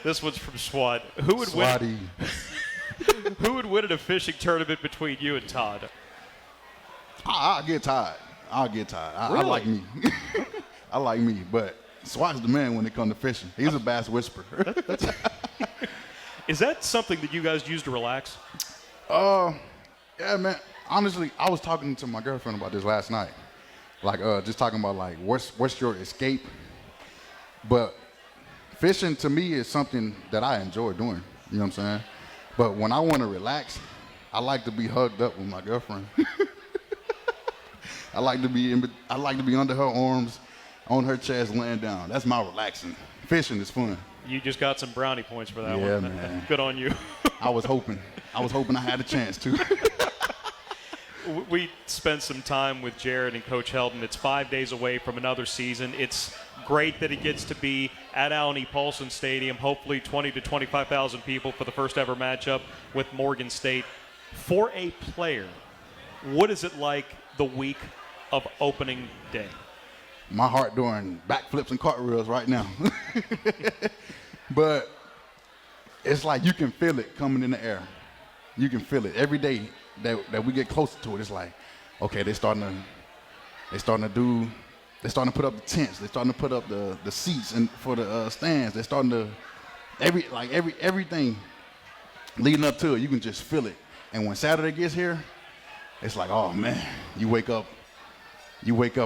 this one's from SWAT. Who would win in a fishing tournament between you and Todd? I'll get Todd. Really? I like me. I like me, but SWAT's the man when it comes to fishing. He's a bass whisperer. Is that something that you guys use to relax? Yeah, man. Honestly, I was talking to my girlfriend about this last night. Like, just talking about like what's your escape. But fishing to me is something that I enjoy doing. You know what I'm saying? But when I want to relax, I like to be hugged up with my girlfriend. I like to be under her arms, on her chest, laying down. That's my relaxing. Fishing is fun. You just got some brownie points for that one. Yeah, man. Good on you. I was hoping I had a chance to. We spent some time with Jared and Coach Heldon. It's 5 days away from another season. It's great that it gets to be at Alan E. Paulson Stadium, hopefully 20 to 25,000 people for the first ever matchup with Morgan State. For a player, what is it like the week of opening day? My heart doing backflips and cartwheels right now. But it's like you can feel it coming in the air. You can feel it every day that we get closer to it. It's like, okay, they're starting to put up the tents. They're starting to put up the seats and for the stands. They're starting to everything leading up to it. You can just feel it. And when Saturday gets here, it's like, oh man, you wake up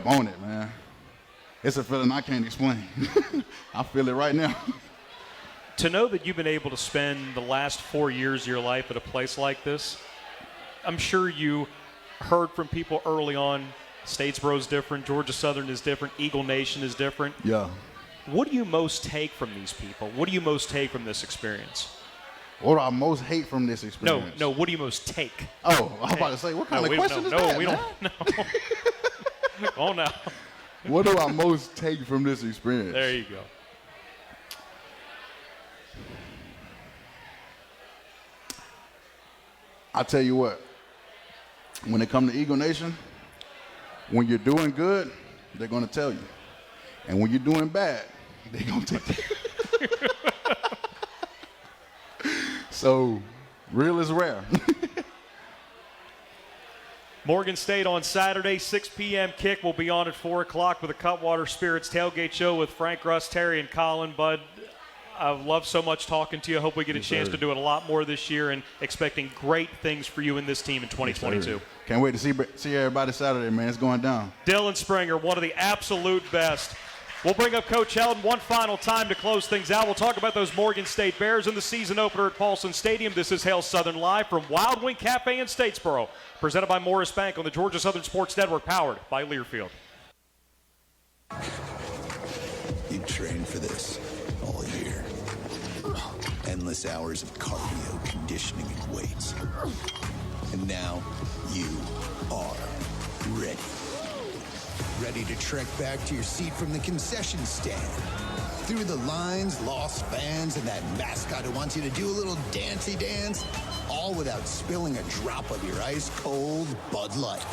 on it, man. It's a feeling I can't explain. I feel it right now. To know that you've been able to spend the last 4 years of your life at a place like this, I'm sure you heard from people early on, Statesboro is different, Georgia Southern is different, Eagle Nation is different. Yeah. What do you most take from these people? What do you most take from this experience? What do I most hate from this experience? No, what do you most take? Oh, I was about to say, what kind of question is that? No, we don't. No. Oh, no. What do I most take from this experience? There you go. I tell you what, when it comes to Eagle Nation, when you're doing good, they're going to tell you. And when you're doing bad, they're going to tell you. So, real is rare. Morgan State on Saturday, 6 p.m. kick. We'll be on at 4 o'clock with a Cutwater Spirits tailgate show with Frank, Russ, Terry, and Colin. Bud, I've loved so much talking to you. I hope we get a chance to do it a lot more this year and expecting great things for you and this team in 2022. Yes, can't wait to see everybody Saturday, man. It's going down. Dylan Springer, one of the absolute best. We'll bring up Coach Heldon one final time to close things out. We'll talk about those Morgan State Bears in the season opener at Paulson Stadium. This is Hail Southern Live from Wild Wing Cafe in Statesboro, presented by Morris Bank on the Georgia Southern Sports Network, powered by Learfield. You trained for this all year. endless hours of cardio, conditioning, and weights. And now you are ready. Ready to trek back to your seat from the concession stand. Through the lines, lost fans, and that mascot who wants you to do a little dancey dance, all without spilling a drop of your ice-cold Bud Light.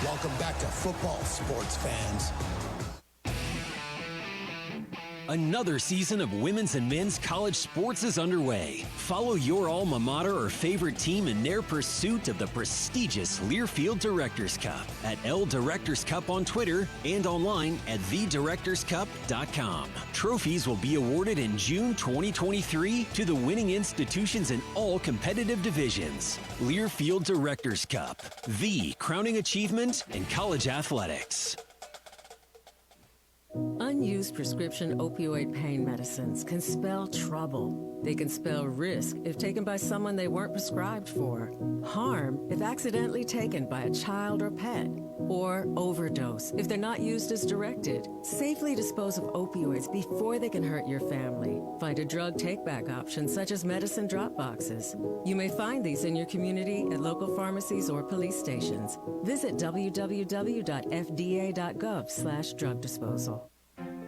Welcome back to football, sports fans. Another season of women's and men's college sports is underway. Follow your alma mater or favorite team in their pursuit of the prestigious Learfield Directors Cup at L Directors Cup on Twitter and online at thedirectorscup.com. Trophies will be awarded in June 2023 to the winning institutions in all competitive divisions. Learfield Directors Cup, the crowning achievement in college athletics. Unused prescription opioid pain medicines can spell trouble. They can spell risk if taken by someone they weren't prescribed for, harm if accidentally taken by a child or pet, or overdose if they're not used as directed. Safely dispose of opioids before they can hurt your family. Find a drug take-back option such as medicine drop boxes. You may find these in your community at local pharmacies or police stations. Visit www.fda.gov/drug disposal.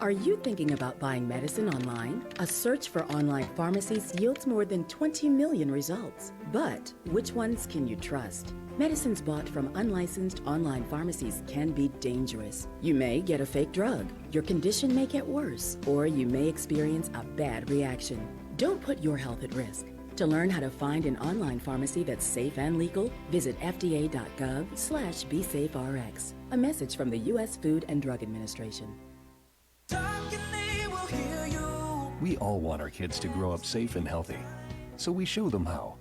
Are you thinking about buying medicine online? A search for online pharmacies yields more than 20 million results. But which ones can you trust? Medicines bought from unlicensed online pharmacies can be dangerous. You may get a fake drug, your condition may get worse, or you may experience a bad reaction. Don't put your health at risk. To learn how to find an online pharmacy that's safe and legal, visit fda.gov/BeSafeRx. A message from the U.S. Food and Drug Administration. We all want our kids to grow up safe and healthy, so we show them how.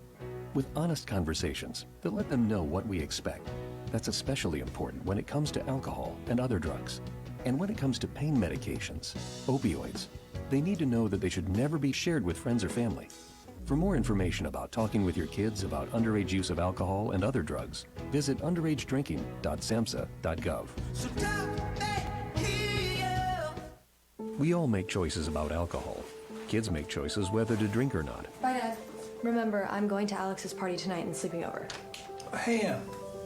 With honest conversations that let them know what we expect. That's especially important when it comes to alcohol and other drugs. And when it comes to pain medications, opioids, they need to know that they should never be shared with friends or family. For more information about talking with your kids about underage use of alcohol and other drugs, visit underagedrinking.samhsa.gov. We all make choices about alcohol. Kids make choices whether to drink or not. Bye, Dad. Remember, I'm going to Alex's party tonight and sleeping over. Hey,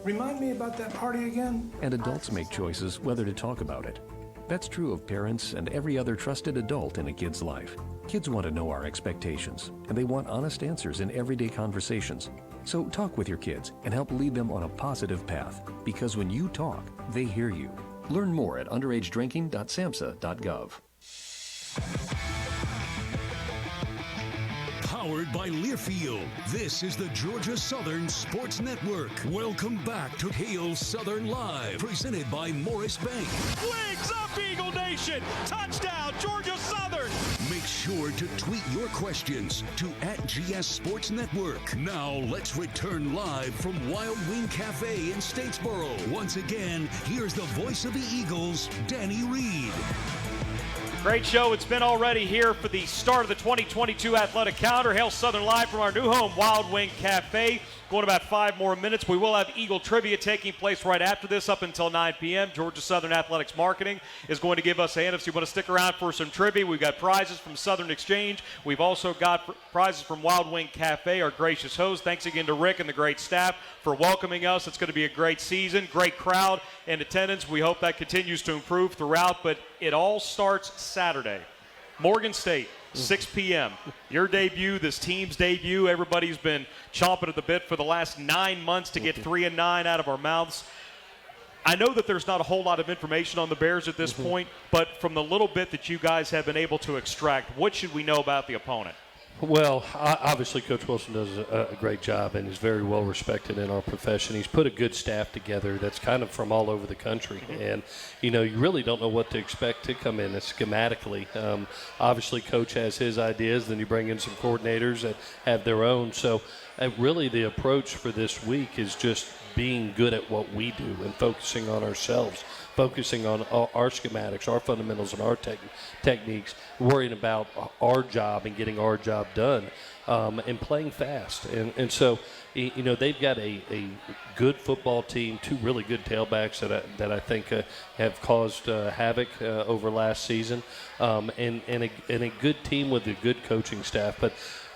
remind me about that party again? And adults make choices whether to talk about it. That's true of parents and every other trusted adult in a kid's life. Kids want to know our expectations, and they want honest answers in everyday conversations. So talk with your kids and help lead them on a positive path, because when you talk, they hear you. Learn more at underagedrinking.samhsa.gov. Powered by Learfield, this is the Georgia Southern Sports Network. Welcome back to Hail Southern Live, presented by Morris Bank. Legs up, Eagle Nation! Touchdown, Georgia Southern! Make sure to tweet your questions to @GS Sports Network. Now let's return live from Wild Wing Cafe in Statesboro. Once again, here's the voice of the Eagles, Danny Reed. Great show it's been already here for the start of the 2022 athletic calendar. Hail Southern live from our new home, Wild Wing Cafe. Going about 5 more minutes. We will have Eagle Trivia taking place right after this up until 9 p.m. Georgia Southern Athletics Marketing is going to give us a hand. If you want to stick around for some trivia, we've got prizes from Southern Exchange. We've also got prizes from Wild Wing Cafe, our gracious host. Thanks again to Rick and the great staff for welcoming us. It's going to be a great season, great crowd and attendance. We hope that continues to improve throughout, but it all starts Saturday. Morgan State, 6 p.m. Your debut, this team's debut. Everybody's been chomping at the bit for the last 9 months to get 3-9 out of our mouths. I know that there's not a whole lot of information on the Bears at this point, but from the little bit that you guys have been able to extract, what should we know about the opponent? Well, obviously Coach Wilson does a great job and is very well respected in our profession. He's put a good staff together that's kind of from all over the country. And, you know, you really don't know what to expect to come in schematically. Obviously, Coach has his ideas. Then you bring in some coordinators that have their own. So really the approach for this week is just being good at what we do and focusing on ourselves, focusing on our schematics, our fundamentals, and our techniques, worrying about our job and getting our job done, and playing fast. And so, you know, they've got a good football team, 2 really good tailbacks that I think have caused havoc over last season, and a good team with a good coaching staff. But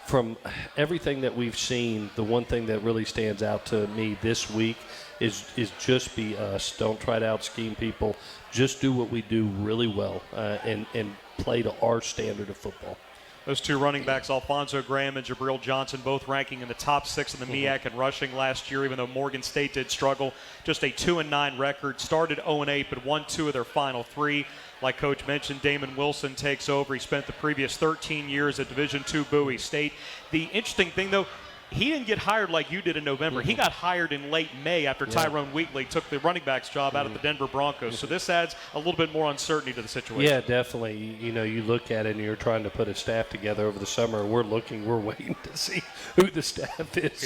from everything that we've seen, the one thing that really stands out to me this week is just be us. Don't try to out-scheme people. Just do what we do really well and play to our standard of football. Those two running backs, Alfonso Graham and Jabril Johnson, both ranking in the top 6 in the MEAC in rushing last year, even though Morgan State did struggle. Just a 2-9 record. Started 0-8, but won 2 of their final 3. Like Coach mentioned, Damon Wilson takes over. He spent the previous 13 years at Division II Bowie State. The interesting thing, though, he didn't get hired like you did in November. He got hired in late May after Tyrone Wheatley took the running back's job out of the Denver Broncos. So this adds a little bit more uncertainty to the situation. Yeah, definitely. You know, you look at it and you're trying to put a staff together over the summer. We're waiting to see who the staff is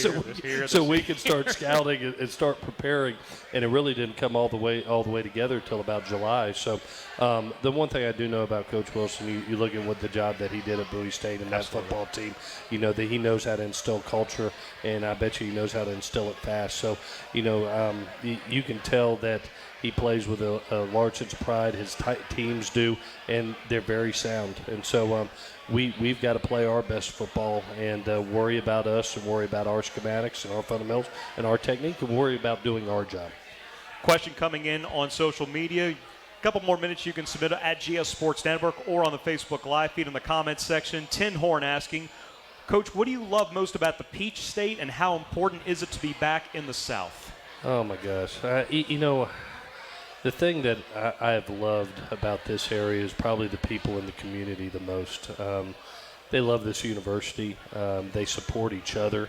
so we can start scouting and start preparing. And it really didn't come all the way together until about July. So the one thing I do know about Coach Wilson, you look at what the job that he did at Bowie State and that football team, you know, that he knows how to instill culture. And I bet you he knows how to instill it fast. So, you know, you can tell that he plays with a large sense of pride. His teams do, and they're very sound. And so we've got to play our best football and worry about us and worry about our schematics and our fundamentals and our technique and worry about doing our job. Question coming in on social media. A couple more minutes you can submit at GS Sports Network or on the Facebook Live feed in the comments section. Tin Horn asking, Coach, what do you love most about the Peach State, and how important is it to be back in the South? Oh, my gosh. You know, the thing that I have loved about this area is probably the people in the community the most. They love this university. They support each other.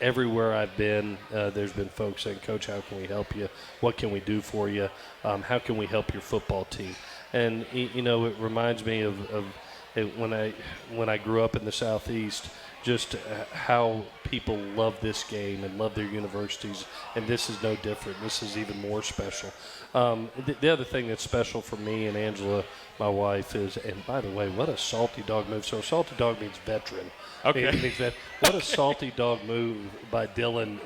Everywhere I've been, there's been folks saying, Coach, how can we help you? What can we do for you? How can we help your football team? And, you know, it reminds me of when I grew up in the Southeast, just how people love this game and love their universities, and this is no different. This is even more special. The other thing that's special for me and Angela, my wife, is, and by the way, what a salty dog move. So salty dog means veteran. Okay. It means that. What a salty dog move by Dylan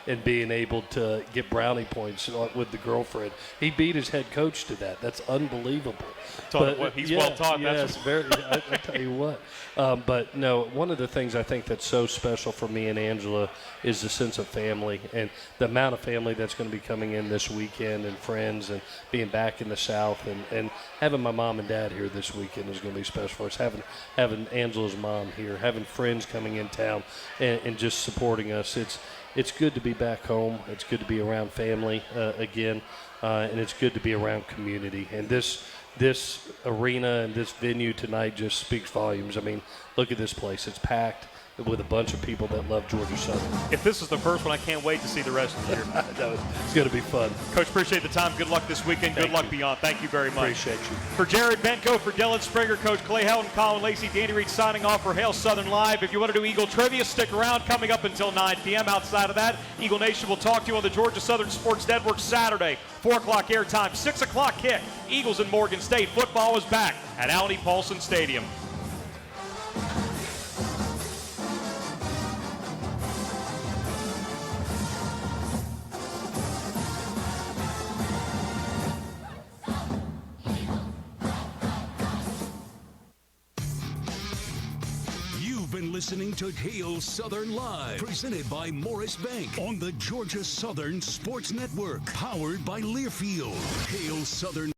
in being able to get brownie points with the girlfriend. He beat his head coach to that. That's unbelievable. He's well taught. Yes, very. I tell you what. But no, one of the things I think that's so special for me and Angela is the sense of family and the amount of family that's going to be coming in this weekend and friends and being back in the South and having my mom and dad here this weekend is going to be special for us. Having Angela's mom here, having friends coming in town and just supporting us. It's good to be back home. It's good to be around family again, and it's good to be around community. And this arena and this venue tonight just speaks volumes. I mean, look at this place. It's packed with a bunch of people that love Georgia Southern. If this is the first one, I can't wait to see the rest of the year. It's going to be fun. Coach, appreciate the time. Good luck this weekend. Good luck beyond. Thank you very much. Appreciate you. For Jared Benko, for Dylan Springer, Coach Clay Helton, Colin Lacey, Danny Reed signing off for Hail Southern Live. If you want to do Eagle Trivia, stick around. Coming up until 9 p.m. Outside of that, Eagle Nation will talk to you on the Georgia Southern Sports Network Saturday. 4 o'clock airtime, 6 o'clock kick. Eagles in Morgan State. Football is back at Audi Paulson Stadium. Listening to Hail Southern Live, presented by Morris Bank on the Georgia Southern Sports Network, powered by Learfield. Hail Southern.